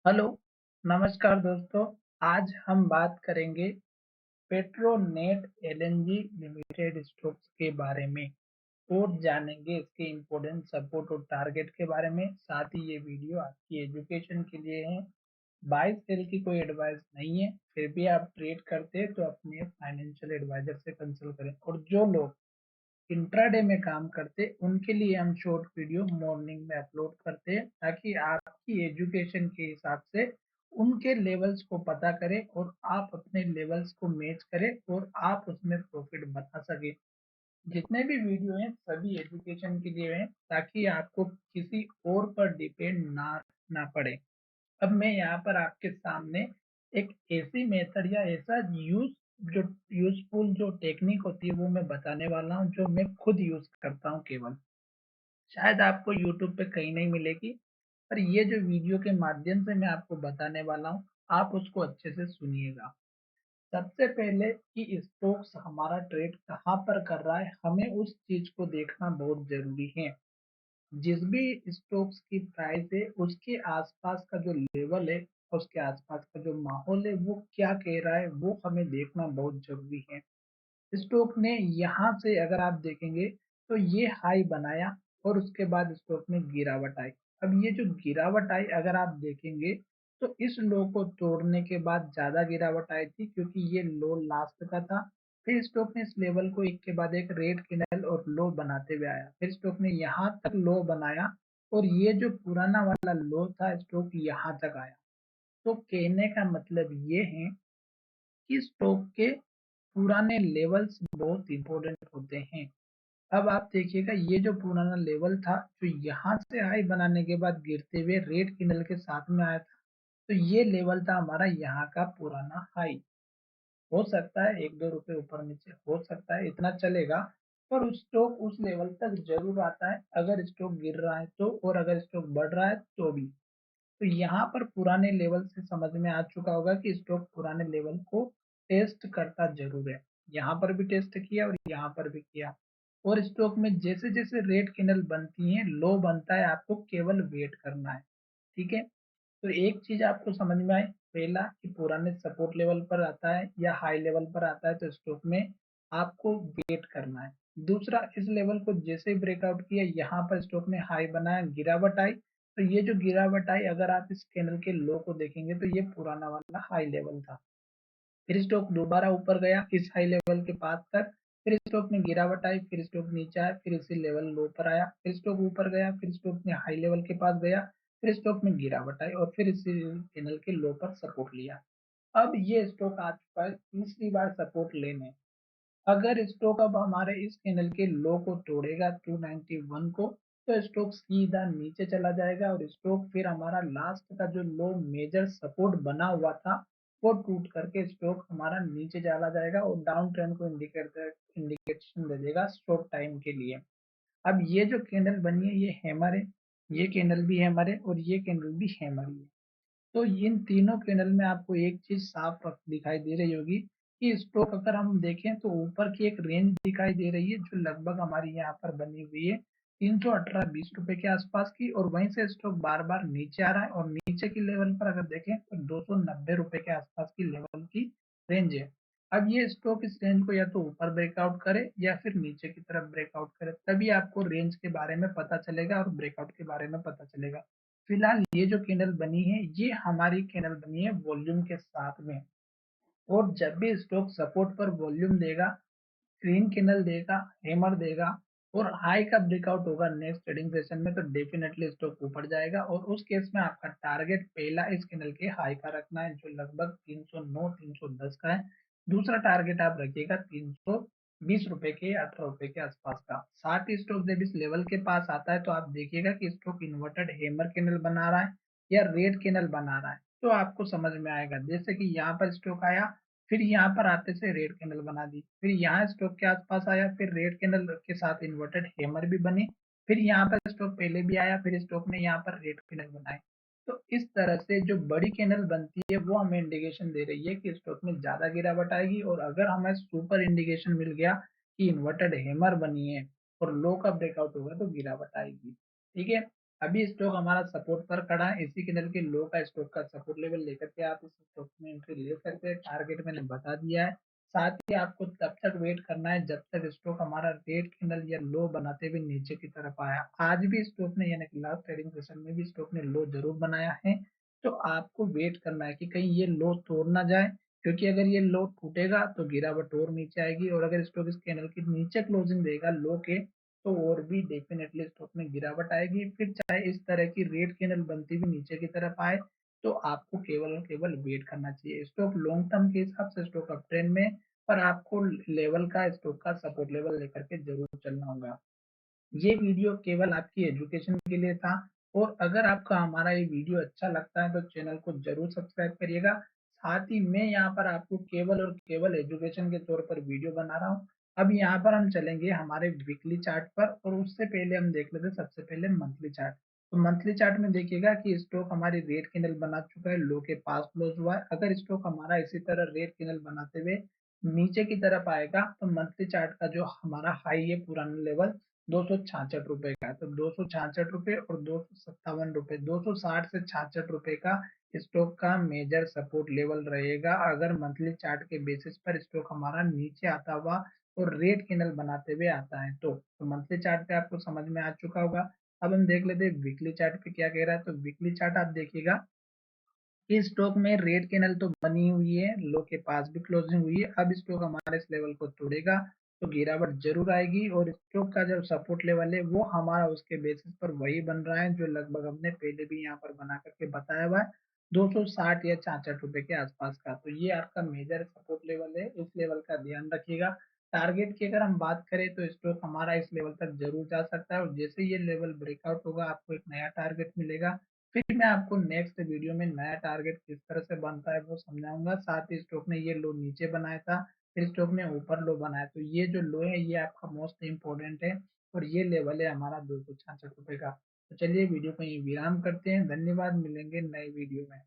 Hello, नमस्कार दोस्तों। आज हम बात करेंगे पेट्रोनेट एलएनजी लिमिटेड स्टॉक्स के बारे में और जानेंगे इसके इम्पोर्टेंट सपोर्ट और टारगेट के बारे में। साथ ही ये वीडियो आपकी एजुकेशन के लिए है। बाय सेल की कोई एडवाइस नहीं है। फिर भी आप ट्रेड करते हैं तो अपने फाइनेंशियल एडवाइजर से कंसल्ट करें। और जो लोग इंट्राडे में काम करते उनके लिए हम शॉर्ट वीडियो मॉर्निंग में अपलोड करते हैं ताकि आपकी एजुकेशन के हिसाब से उनके लेवल्स को पता करें और आप अपने लेवल्स को मैच करें और आप उसमें प्रॉफिट बना सके। जितने भी वीडियो हैं सभी एजुकेशन के लिए हैं ताकि आपको किसी और पर डिपेंड ना पड़े। अब मैं यहाँ पर आपके सामने एक ऐसी मेथड या ऐसा जो यूजफुल जो टेक्निक होती है वो मैं बताने वाला हूँ जो मैं खुद यूज करता हूँ केवल। शायद आपको यूट्यूब पे कहीं नहीं मिलेगी, पर ये जो वीडियो के माध्यम से मैं आपको बताने वाला हूँ आप उसको अच्छे से सुनिएगा। सबसे पहले कि स्टॉक्स हमारा ट्रेड कहाँ पर कर रहा है हमें उस चीज को देखना बहुत जरूरी है। जिस भी स्टॉक्स की प्राइस है उसके आसपास का जो लेवल है, उसके आसपास का जो माहौल है वो क्या कह रहा है वो हमें देखना बहुत जरूरी है। स्टॉक ने यहाँ से अगर आप देखेंगे तो ये हाई बनाया और उसके बाद स्टॉक में गिरावट आई। अब ये जो गिरावट आई अगर आप देखेंगे तो इस लो को तोड़ने के बाद ज्यादा गिरावट आई थी क्योंकि ये लो लास्ट का था। फिर स्टॉक ने इस लेवल को एक के बाद एक रेड कैंडल और लो बनाते हुए आया। फिर स्टॉक ने यहाँ तक लो बनाया और ये जो पुराना वाला लो था स्टॉक यहाँ तक आया। तो कहने का मतलब ये है कि स्टॉक के पुराने लेवल्स बहुत इंपॉर्टेंट होते हैं। अब आप देखिएगा ये जो पुराना लेवल था जो यहाँ से हाई बनाने के बाद गिरते हुए रेड कैंडल के साथ में आया था, तो ये लेवल था हमारा यहाँ का पुराना हाई। हो सकता है एक दो रुपए ऊपर नीचे हो सकता है, इतना चलेगा। पर उस स्टॉक उस लेवल तक जरूर आता है अगर स्टॉक गिर रहा है तो, और अगर स्टॉक बढ़ रहा है तो भी। तो यहाँ पर पुराने लेवल से समझ में आ चुका होगा कि स्टॉक पुराने लेवल को टेस्ट करता जरूर है। यहाँ पर भी टेस्ट किया और यहाँ पर भी किया। और स्टॉक में जैसे जैसे रेड कैंडल बनती है लो बनता है, आपको केवल वेट करना है। ठीक है। तो एक चीज आपको समझ में आए, पहला कि पुराने सपोर्ट लेवल पर आता है या हाई लेवल पर आता है तो स्टॉक में आपको वेट करना है। दूसरा, इस लेवल को जैसे ब्रेकआउट किया यहाँ पर स्टॉक ने हाई बनाया गिरावट आई, तो ये जो गिरावट आई अगर आप इस कैंडल के लो को देखेंगे तो ये पुराना वाला हाई लेवल था। फिर स्टॉक दोबारा ऊपर गया इस हाई लेवल के पास तक, फिर स्टॉक में गिरावट आई, फिर स्टॉक नीचे आया, फिर इसी लेवल लो पर आया, फिर स्टॉक ऊपर गया, फिर स्टॉक में हाई लेवल के पास गया, फिर स्टॉक में गिरावट आई और फिर इसी चैनल के लो पर सपोर्ट लिया। अब ये स्टॉक आ चुका है तीसरी बार सपोर्ट लेने। अगर स्टॉक अब हमारे इस कैंडल के लो को तोड़ेगा 291 को, तो स्टॉक सीधा नीचे चला जाएगा और स्टॉक फिर हमारा लास्ट का जो लो मेजर सपोर्ट बना हुआ था वो टूट करके स्टॉक हमारा नीचे चला जाएगा और डाउन ट्रेंड को इंडिकेशन दे देगा शॉर्ट टाइम के लिए। अब ये जो कैंडल बनी है ये हैमर है, ये कैंडल भी हैमर है और ये कैंडल भी हैमर ही है। तो इन तीनों कैंडल में आपको एक चीज साफ दिखाई दे रही होगी कि स्टॉक अगर हम देखें तो ऊपर की एक रेंज दिखाई दे रही है जो लगभग हमारी यहाँ पर बनी हुई है 318-20 रुपए के आसपास की, और वहीं से स्टॉक बार बार नीचे आ रहा है और नीचे की लेवल पर अगर देखें तो 290 रुपए के आसपास की लेवल की रेंज है। अब ये स्टॉक इस रेंज को या तो ऊपर ब्रेकआउट करे या फिर नीचे की तरफ ब्रेकआउट करे, तभी आपको रेंज के बारे में पता चलेगा और ब्रेकआउट के बारे में पता चलेगा। फिलहाल ये जो कैंडल बनी है ये हमारी कैंडल बनी है वॉल्यूम के साथ में। और जब भी स्टॉक सपोर्ट पर वॉल्यूम देगा, ग्रीन कैंडल देगा, हैमर देगा और हाई का ब्रेकआउट होगा नेक्स्ट ट्रेडिंग सेशन में, तो डेफिनेटली स्टॉक ऊपर जाएगा। और उस केस में आपका टारगेट पहला इस कैंडल के हाई का रखना है जो लगभग 309 310 का है। दूसरा टारगेट आप रखिएगा 320 रुपए के 18 रुपए के आसपास का। साथ ही स्टॉक जब इस लेवल के पास आता है तो आप देखिएगा कि स्टॉक इन्वर्टेड हैमर कैंडल बना रहा है या रेड कैंडल बना रहा है, तो आपको समझ में आएगा। जैसे कि यहाँ पर स्टॉक आया, फिर यहाँ पर आते से रेड कैंडल बना दी, फिर यहाँ स्टॉक के आसपास आया, फिर रेड कैंडल के साथ इन्वर्टेड हैमर भी बनी, फिर यहाँ पर स्टॉक पहले भी आया, फिर स्टॉक ने यहाँ पर रेड कैंडल बनाई। तो इस तरह से जो बड़ी कैंडल बनती है वो हमें इंडिकेशन दे रही है कि स्टॉक में ज्यादा गिरावट आएगी, और अगर हमें सुपर इंडिकेशन मिल गया कि इन्वर्टेड हैमर बनी है और लो का ब्रेकआउट होगा तो गिरावट आएगी। ठीक है। अभी स्टॉक हमारा सपोर्ट पर खड़ा है, इसी कैंडल के लो का स्टॉक का सपोर्ट लेवल लेकर के आप इस स्टॉक में एंट्री ले सकते हैं। टारगेट मैंने बता दिया है। साथ ही आपको तब तक वेट करना है जब तक स्टॉक हमारा रेड कैंडल या लो बनाते हुए नीचे की तरफ आया। आज भी स्टॉक ने यानी कि लास्ट ट्रेडिंग सेशन में भी स्टॉक ने लो जरूर बनाया है। तो आपको वेट करना है कि कहीं ये लो तोड़ ना जाए, क्योंकि अगर ये लो टूटेगा तो गिरावट और नीचे आएगी, और अगर स्टॉक इस कैंडल के नीचे क्लोजिंग देगा लो के, तो और भी डेफिनेटली स्टॉक में गिरावट आएगी। फिर चाहे इस तरह की रेड कैंडल बनती हुई नीचे की तरफ आए, तो आपको केवल और केवल वेट करना चाहिए। स्टॉक लॉन्ग टर्म के हिसाब से स्टॉक अप ट्रेंड में, पर आपको लेवल का स्टॉक का सपोर्ट लेवल लेकर के जरूर चलना होगा। ये वीडियो केवल आपकी एजुकेशन के लिए था, और अगर आपका हमारा ये वीडियो अच्छा लगता है तो चैनल को जरूर सब्सक्राइब करिएगा। साथ ही मैं यहाँ पर आपको केवल और केवल एजुकेशन के तौर पर वीडियो बना रहा हूँ। अब यहाँ पर हम चलेंगे हमारे वीकली चार्ट पर, और उससे पहले हम देख लेते हैं सबसे पहले मंथली चार्ट। तो मंथली चार्ट में देखिएगा कि स्टॉक हमारी रेड कैंडल बना चुका है, लो के पास क्लोज हुआ है। अगर स्टॉक हमारा इसी तरह रेड कैंडल बनाते हुए नीचे की तरफ आएगा, तो मंथली चार्ट का जो हमारा हाई है पुराना लेवल 266 रुपए का है, तो 266 रुपए और 257 रुपए, 260 से 66 रुपए का स्टॉक का मेजर सपोर्ट लेवल रहेगा। अगर मंथली चार्ट के बेसिस पर स्टॉक हमारा नीचे आता हुआ और रेड कैंडल बनाते हुए आता है, तो मंथली चार्ट पे आपको समझ में आ चुका होगा। अब हम देख लेते हैं वीकली चार्ट पे क्या कह रहा है। तो वीकली चार्ट आप देखिएगा, इस स्टॉक में रेड कैंडल तो बनी हुई है, लो के पास भी क्लोजिंग हुई है। अब स्टॉक हमारे इस लेवल को तोड़ेगा तो गिरावट जरूर आएगी, और स्टॉक का जो सपोर्ट लेवल है वो हमारा उसके बेसिस पर वही बन रहा है जो लगभग हमने पहले भी यहाँ पर बना करके बताया हुआ है, 260 या 66 रुपए के आसपास का। तो ये आपका मेजर सपोर्ट लेवल है, इस लेवल का ध्यान रखिएगा। टारगेट की अगर हम बात करें तो स्टॉक हमारा इस लेवल तक जरूर जा सकता है, और जैसे ये लेवल ब्रेकआउट होगा आपको एक नया टारगेट मिलेगा। फिर मैं आपको नेक्स्ट वीडियो में नया टारगेट किस तरह से बनता है वो समझाऊंगा। साथ ही स्टॉक ने ये लो नीचे बनाया था, फिर स्टॉक ने ऊपर लो बनाया, तो ये जो लो है ये आपका मोस्ट इम्पोर्टेंट है, और ये लेवल है हमारा 266 रुपए का। तो चलिए वीडियो को यहीं विराम करते हैं। धन्यवाद, मिलेंगे नए वीडियो में।